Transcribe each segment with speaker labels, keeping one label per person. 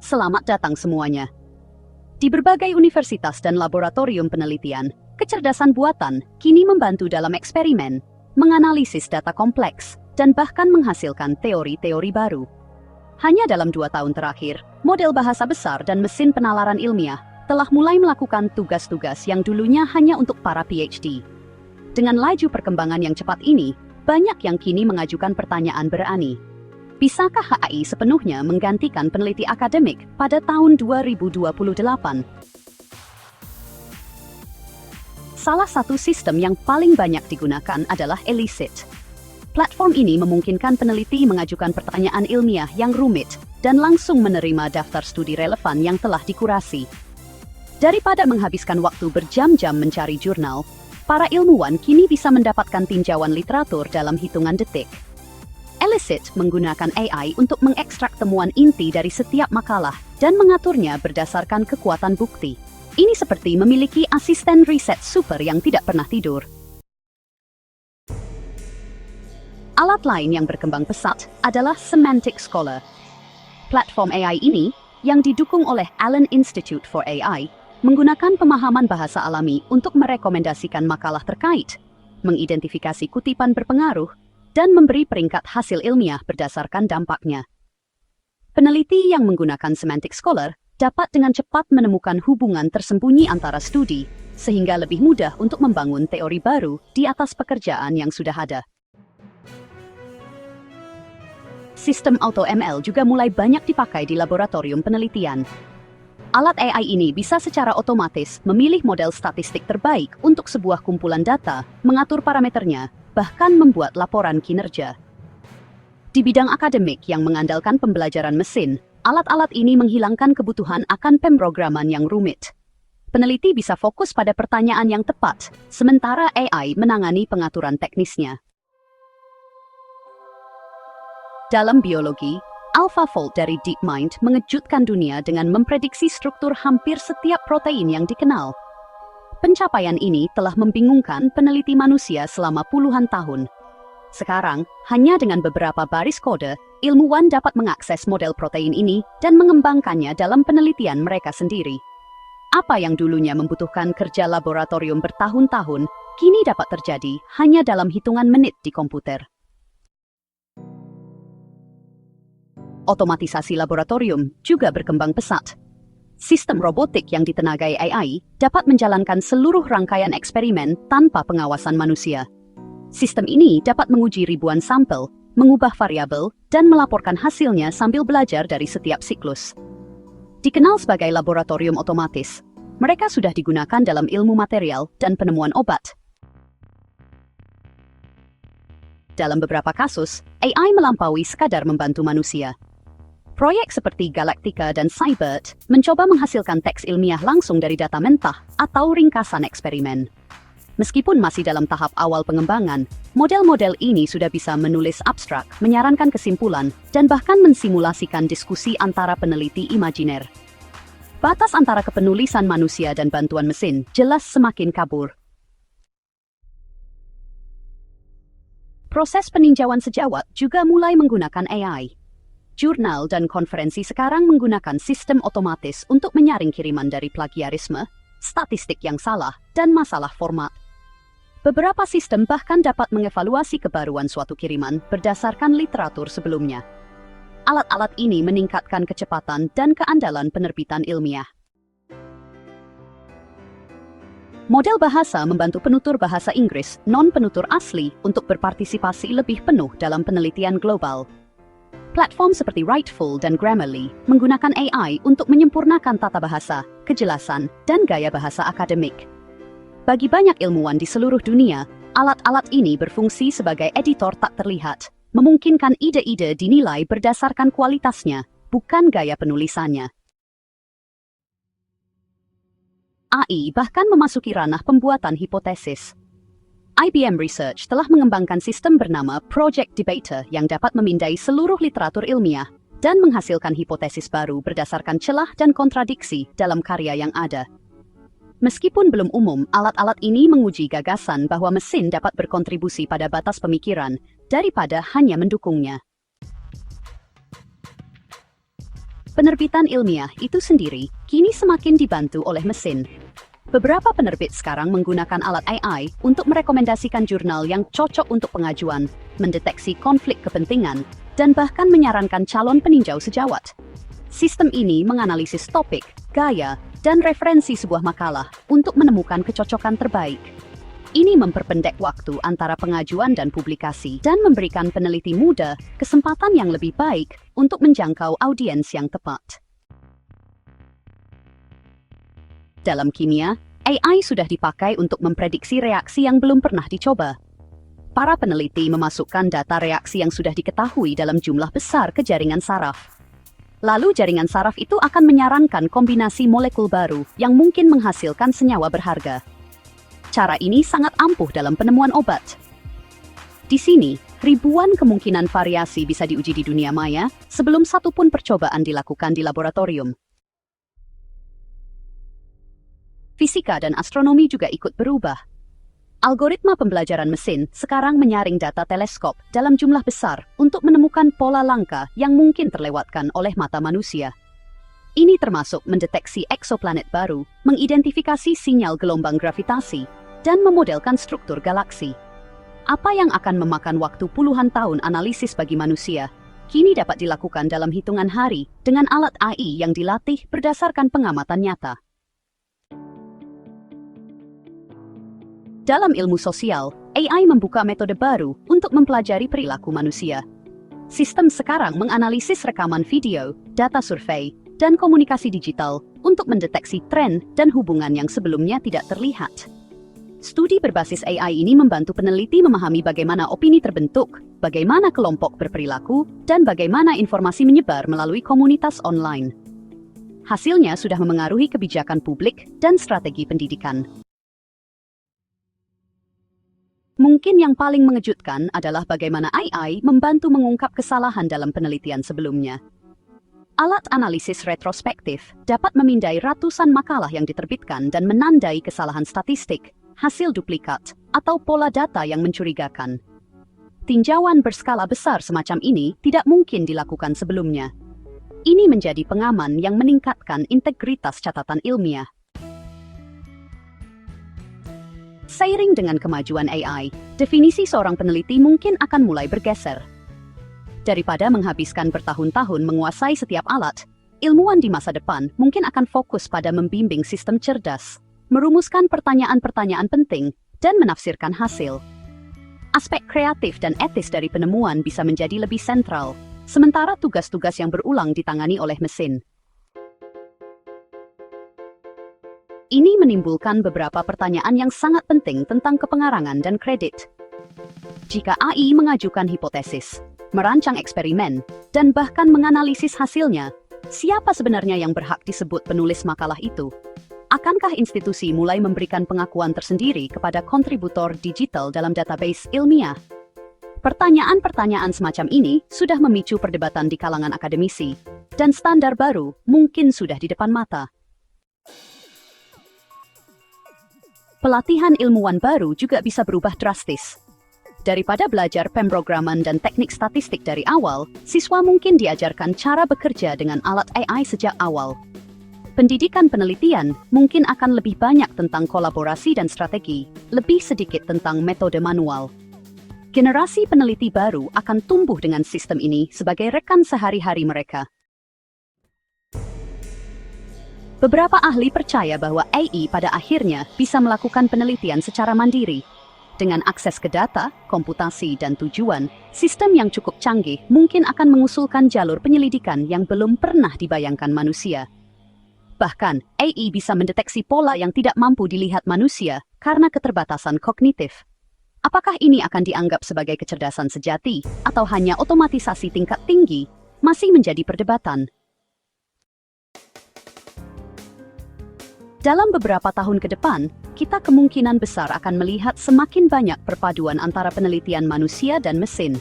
Speaker 1: Selamat datang semuanya. Di berbagai universitas dan laboratorium penelitian, kecerdasan buatan kini membantu dalam eksperimen, menganalisis data kompleks, dan bahkan menghasilkan teori-teori baru. Hanya dalam 2 tahun terakhir, model bahasa besar dan mesin penalaran ilmiah telah mulai melakukan tugas-tugas yang dulunya hanya untuk para PhD. Dengan laju perkembangan yang cepat ini, banyak yang kini mengajukan pertanyaan berani. Bisakah AI sepenuhnya menggantikan peneliti akademik pada tahun 2028? Salah satu sistem yang paling banyak digunakan adalah ELICIT. Platform ini memungkinkan peneliti mengajukan pertanyaan ilmiah yang rumit dan langsung menerima daftar studi relevan yang telah dikurasi. Daripada menghabiskan waktu berjam-jam mencari jurnal, para ilmuwan kini bisa mendapatkan tinjauan literatur dalam hitungan detik. ELICIT menggunakan AI untuk mengekstrak temuan inti dari setiap makalah dan mengaturnya berdasarkan kekuatan bukti. Ini seperti memiliki asisten riset super yang tidak pernah tidur. Alat lain yang berkembang pesat adalah Semantic Scholar. Platform AI ini, yang didukung oleh Allen Institute for AI, menggunakan pemahaman bahasa alami untuk merekomendasikan makalah terkait, mengidentifikasi kutipan berpengaruh, dan memberi peringkat hasil ilmiah berdasarkan dampaknya. Peneliti yang menggunakan Semantic Scholar dapat dengan cepat menemukan hubungan tersembunyi antara studi, sehingga lebih mudah untuk membangun teori baru di atas pekerjaan yang sudah ada. Sistem AutoML juga mulai banyak dipakai di laboratorium penelitian. Alat AI ini bisa secara otomatis memilih model statistik terbaik untuk sebuah kumpulan data, mengatur parameternya, bahkan membuat laporan kinerja. Di bidang akademik yang mengandalkan pembelajaran mesin, alat-alat ini menghilangkan kebutuhan akan pemrograman yang rumit. Peneliti bisa fokus pada pertanyaan yang tepat, sementara AI menangani pengaturan teknisnya. Dalam biologi, AlphaFold dari DeepMind mengejutkan dunia dengan memprediksi struktur hampir setiap protein yang dikenal. Pencapaian ini telah membingungkan peneliti manusia selama puluhan tahun. Sekarang, hanya dengan beberapa baris kode, ilmuwan dapat mengakses model protein ini dan mengembangkannya dalam penelitian mereka sendiri. Apa yang dulunya membutuhkan kerja laboratorium bertahun-tahun, kini dapat terjadi hanya dalam hitungan menit di komputer. Otomatisasi laboratorium juga berkembang pesat. Sistem robotik yang ditenagai AI dapat menjalankan seluruh rangkaian eksperimen tanpa pengawasan manusia. Sistem ini dapat menguji ribuan sampel, mengubah variabel, dan melaporkan hasilnya sambil belajar dari setiap siklus. Dikenal sebagai laboratorium otomatis, mereka sudah digunakan dalam ilmu material dan penemuan obat. Dalam beberapa kasus, AI melampaui sekadar membantu manusia. Proyek seperti Galactica dan Scibert mencoba menghasilkan teks ilmiah langsung dari data mentah atau ringkasan eksperimen. Meskipun masih dalam tahap awal pengembangan, model-model ini sudah bisa menulis abstrak, menyarankan kesimpulan, dan bahkan mensimulasikan diskusi antara peneliti imajiner. Batas antara kepenulisan manusia dan bantuan mesin jelas semakin kabur. Proses peninjauan sejawat juga mulai menggunakan AI. Jurnal dan konferensi sekarang menggunakan sistem otomatis untuk menyaring kiriman dari plagiarisme, statistik yang salah, dan masalah format. Beberapa sistem bahkan dapat mengevaluasi kebaruan suatu kiriman berdasarkan literatur sebelumnya. Alat-alat ini meningkatkan kecepatan dan keandalan penerbitan ilmiah. Model bahasa membantu penutur bahasa Inggris non-penutur asli untuk berpartisipasi lebih penuh dalam penelitian global. Platform seperti Writeful dan Grammarly menggunakan AI untuk menyempurnakan tata bahasa, kejelasan, dan gaya bahasa akademik. Bagi banyak ilmuwan di seluruh dunia, alat-alat ini berfungsi sebagai editor tak terlihat, memungkinkan ide-ide dinilai berdasarkan kualitasnya, bukan gaya penulisannya. AI bahkan memasuki ranah pembuatan hipotesis. IBM Research telah mengembangkan sistem bernama Project Debater yang dapat memindai seluruh literatur ilmiah dan menghasilkan hipotesis baru berdasarkan celah dan kontradiksi dalam karya yang ada. Meskipun belum umum, alat-alat ini menguji gagasan bahwa mesin dapat berkontribusi pada batas pemikiran daripada hanya mendukungnya. Penerbitan ilmiah itu sendiri kini semakin dibantu oleh mesin. Beberapa penerbit sekarang menggunakan alat AI untuk merekomendasikan jurnal yang cocok untuk pengajuan, mendeteksi konflik kepentingan, dan bahkan menyarankan calon peninjau sejawat. Sistem ini menganalisis topik, gaya, dan referensi sebuah makalah untuk menemukan kecocokan terbaik. Ini memperpendek waktu antara pengajuan dan publikasi dan memberikan peneliti muda kesempatan yang lebih baik untuk menjangkau audiens yang tepat. Dalam kimia, AI sudah dipakai untuk memprediksi reaksi yang belum pernah dicoba. Para peneliti memasukkan data reaksi yang sudah diketahui dalam jumlah besar ke jaringan saraf. Lalu jaringan saraf itu akan menyarankan kombinasi molekul baru yang mungkin menghasilkan senyawa berharga. Cara ini sangat ampuh dalam penemuan obat. Di sini, ribuan kemungkinan variasi bisa diuji di dunia maya sebelum satu pun percobaan dilakukan di laboratorium. Fisika dan astronomi juga ikut berubah. Algoritma pembelajaran mesin sekarang menyaring data teleskop dalam jumlah besar untuk menemukan pola langka yang mungkin terlewatkan oleh mata manusia. Ini termasuk mendeteksi eksoplanet baru, mengidentifikasi sinyal gelombang gravitasi, dan memodelkan struktur galaksi. Apa yang akan memakan waktu puluhan tahun analisis bagi manusia, kini dapat dilakukan dalam hitungan hari dengan alat AI yang dilatih berdasarkan pengamatan nyata. Dalam ilmu sosial, AI membuka metode baru untuk mempelajari perilaku manusia. Sistem sekarang menganalisis rekaman video, data survei, dan komunikasi digital untuk mendeteksi tren dan hubungan yang sebelumnya tidak terlihat. Studi berbasis AI ini membantu peneliti memahami bagaimana opini terbentuk, bagaimana kelompok berperilaku, dan bagaimana informasi menyebar melalui komunitas online. Hasilnya sudah memengaruhi kebijakan publik dan strategi pendidikan. Mungkin yang paling mengejutkan adalah bagaimana AI membantu mengungkap kesalahan dalam penelitian sebelumnya. Alat analisis retrospektif dapat memindai ratusan makalah yang diterbitkan dan menandai kesalahan statistik, hasil duplikat, atau pola data yang mencurigakan. Tinjauan berskala besar semacam ini tidak mungkin dilakukan sebelumnya. Ini menjadi pengaman yang meningkatkan integritas catatan ilmiah. Seiring dengan kemajuan AI, definisi seorang peneliti mungkin akan mulai bergeser. Daripada menghabiskan bertahun-tahun menguasai setiap alat, ilmuwan di masa depan mungkin akan fokus pada membimbing sistem cerdas, merumuskan pertanyaan-pertanyaan penting, dan menafsirkan hasil. Aspek kreatif dan etis dari penemuan bisa menjadi lebih sentral, sementara tugas-tugas yang berulang ditangani oleh mesin. Ini menimbulkan beberapa pertanyaan yang sangat penting tentang kepengarangan dan kredit. Jika AI mengajukan hipotesis, merancang eksperimen, dan bahkan menganalisis hasilnya, siapa sebenarnya yang berhak disebut penulis makalah itu? Akankah institusi mulai memberikan pengakuan tersendiri kepada kontributor digital dalam database ilmiah? Pertanyaan-pertanyaan semacam ini sudah memicu perdebatan di kalangan akademisi, dan standar baru mungkin sudah di depan mata. Pelatihan ilmuwan baru juga bisa berubah drastis. Daripada belajar pemrograman dan teknik statistik dari awal, siswa mungkin diajarkan cara bekerja dengan alat AI sejak awal. Pendidikan penelitian mungkin akan lebih banyak tentang kolaborasi dan strategi, lebih sedikit tentang metode manual. Generasi peneliti baru akan tumbuh dengan sistem ini sebagai rekan sehari-hari mereka. Beberapa ahli percaya bahwa AI pada akhirnya bisa melakukan penelitian secara mandiri. Dengan akses ke data, komputasi, dan tujuan, sistem yang cukup canggih mungkin akan mengusulkan jalur penyelidikan yang belum pernah dibayangkan manusia. Bahkan, AI bisa mendeteksi pola yang tidak mampu dilihat manusia karena keterbatasan kognitif. Apakah ini akan dianggap sebagai kecerdasan sejati atau hanya otomatisasi tingkat tinggi, masih menjadi perdebatan. Dalam beberapa tahun ke depan, kita kemungkinan besar akan melihat semakin banyak perpaduan antara penelitian manusia dan mesin.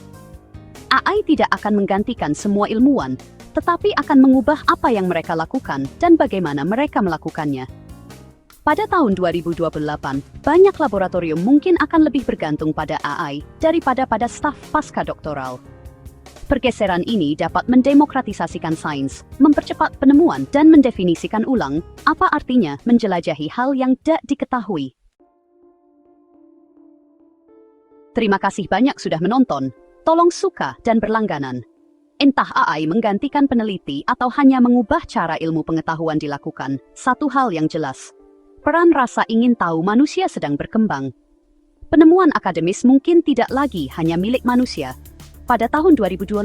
Speaker 1: AI tidak akan menggantikan semua ilmuwan, tetapi akan mengubah apa yang mereka lakukan dan bagaimana mereka melakukannya. Pada tahun 2028, banyak laboratorium mungkin akan lebih bergantung pada AI daripada pada staf pasca doktoral. Pergeseran ini dapat mendemokratisasikan sains, mempercepat penemuan dan mendefinisikan ulang apa artinya menjelajahi hal yang tidak diketahui. Terima kasih banyak sudah menonton. Tolong suka dan berlangganan. Entah AI menggantikan peneliti atau hanya mengubah cara ilmu pengetahuan dilakukan, satu hal yang jelas. Peran rasa ingin tahu manusia sedang berkembang. Penemuan akademis mungkin tidak lagi hanya milik manusia. Pada tahun 2028,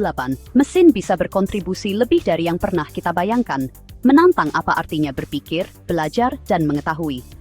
Speaker 1: mesin bisa berkontribusi lebih dari yang pernah kita bayangkan, menantang apa artinya berpikir, belajar, dan mengetahui.